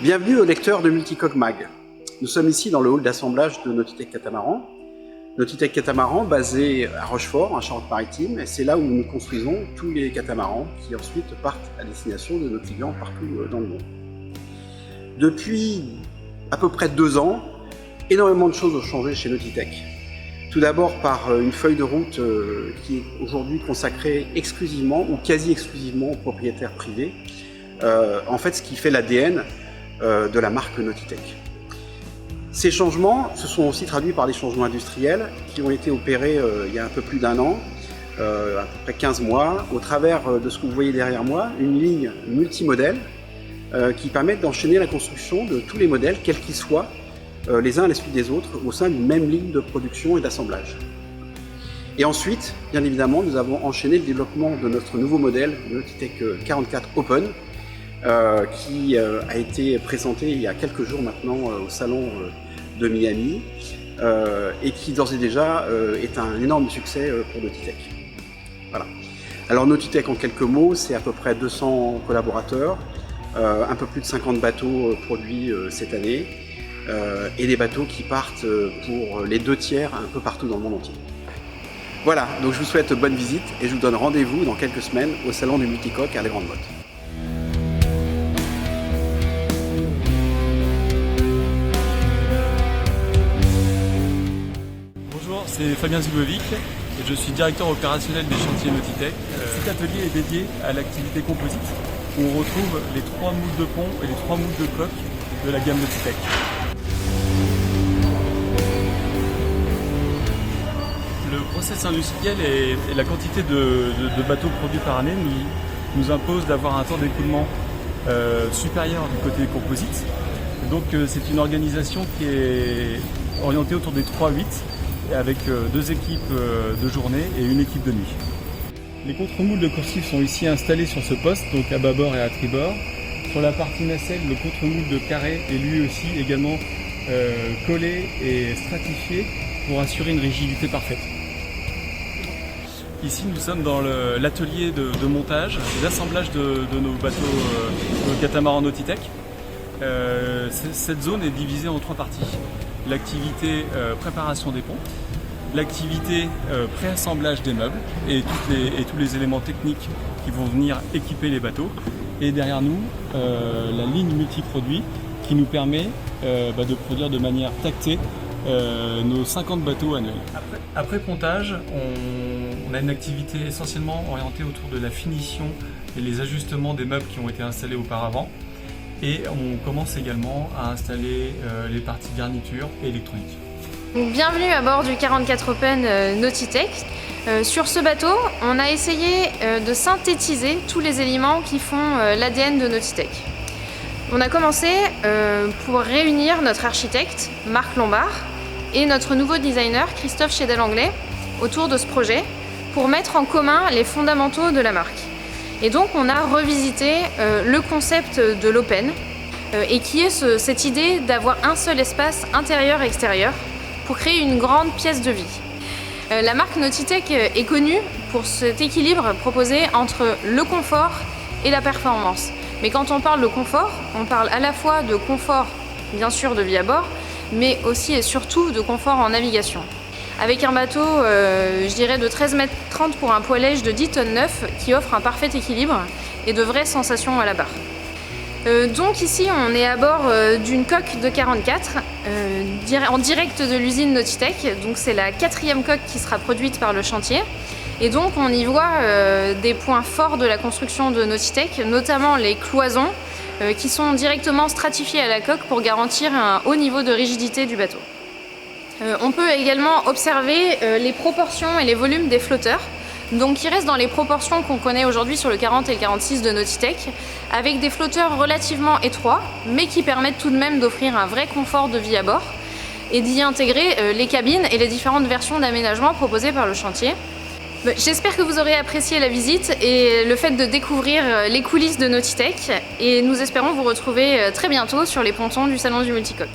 Bienvenue aux lecteurs de Multicoque Mag. Nous sommes ici dans le hall d'assemblage de Nautitech Catamaran. Nautitech Catamaran basé à Rochefort, en Charente-Maritime, et c'est là où nous construisons tous les catamarans qui ensuite partent à destination de nos clients partout dans le monde. Depuis à peu près 2 ans, énormément de choses ont changé chez Nautitech. Tout d'abord par une feuille de route qui est aujourd'hui consacrée exclusivement ou quasi exclusivement aux propriétaires privés. En fait, ce qui fait l'ADN de la marque Nautitech. Ces changements se sont aussi traduits par des changements industriels qui ont été opérés il y a un peu plus d'1 an, à peu près 15 mois, au travers de ce que vous voyez derrière moi, une ligne multimodèle qui permet d'enchaîner la construction de tous les modèles, quels qu'ils soient, les uns à la suite des autres, au sein d'une même ligne de production et d'assemblage. Et ensuite, bien évidemment, nous avons enchaîné le développement de notre nouveau modèle, le Nautitech 44 Open, qui a été présenté il y a quelques jours maintenant au salon de Miami et qui d'ores et déjà est un énorme succès pour Nautitech. Voilà. Alors Nautitech en quelques mots, c'est à peu près 200 collaborateurs, un peu plus de 50 bateaux produits cette année et des bateaux qui partent pour les 2/3 un peu partout dans le monde entier. Voilà, donc je vous souhaite bonne visite et je vous donne rendez-vous dans quelques semaines au salon du Multicoque à La Grande Motte. Bonjour, c'est Fabien Zubovic et je suis directeur opérationnel des chantiers Nautitech. Cet atelier est dédié à l'activité composite où on retrouve les 3 moules de pont et les 3 moules de coque de la gamme Nautitech. Le process industriel et la quantité de bateaux produits par année nous impose d'avoir un temps d'écoulement supérieur du côté composite. Donc c'est une organisation qui est orientée autour des 3-8 avec 2 équipes de journée et 1 équipe de nuit. Les contre-moules de coursives sont ici installés sur ce poste, donc à bâbord et à tribord. Sur la partie nacelle, le contre-moule de carré est lui aussi également collé et stratifié pour assurer une rigidité parfaite. Ici, nous sommes dans l'atelier de montage, d'assemblage de nos bateaux catamarans Nautitech. Cette zone est divisée en 3 parties. L'activité préparation des ponts, l'activité préassemblage des meubles et tous les éléments techniques qui vont venir équiper les bateaux. Et derrière nous, la ligne multiproduit qui nous permet de produire de manière tactée nos 50 bateaux annuels. Après pontage, on a une activité essentiellement orientée autour de la finition et les ajustements des meubles qui ont été installés auparavant. Et on commence également à installer les parties garniture et électronique. Bienvenue à bord du 44 Open Nautitech. Sur ce bateau, on a essayé de synthétiser tous les éléments qui font l'ADN de Nautitech. On a commencé pour réunir notre architecte, Marc Lombard, et notre nouveau designer, Christophe Chédel-Anglais, autour de ce projet pour mettre en commun les fondamentaux de la marque. Et donc on a revisité le concept de l'Open et qui est cette idée d'avoir un seul espace intérieur-extérieur pour créer une grande pièce de vie. La marque Nautitech est connue pour cet équilibre proposé entre le confort et la performance. Mais quand on parle de confort, on parle à la fois de confort, bien sûr, de vie à bord, mais aussi et surtout de confort en navigation. Avec un bateau, je dirais de 13,30 m pour un poids-léger de 10 tonnes 9 qui offre un parfait équilibre et de vraies sensations à la barre. Donc ici, on est à bord d'une coque de 44 en direct de l'usine Nautitech. Donc c'est la 4e coque qui sera produite par le chantier. Et donc on y voit des points forts de la construction de Nautitech, notamment les cloisons qui sont directement stratifiées à la coque pour garantir un haut niveau de rigidité du bateau. On peut également observer les proportions et les volumes des flotteurs, donc qui restent dans les proportions qu'on connaît aujourd'hui sur le 40 et le 46 de Nautitech, avec des flotteurs relativement étroits, mais qui permettent tout de même d'offrir un vrai confort de vie à bord et d'y intégrer les cabines et les différentes versions d'aménagement proposées par le chantier. J'espère que vous aurez apprécié la visite et le fait de découvrir les coulisses de Nautitech, et nous espérons vous retrouver très bientôt sur les pontons du salon du Multicoque.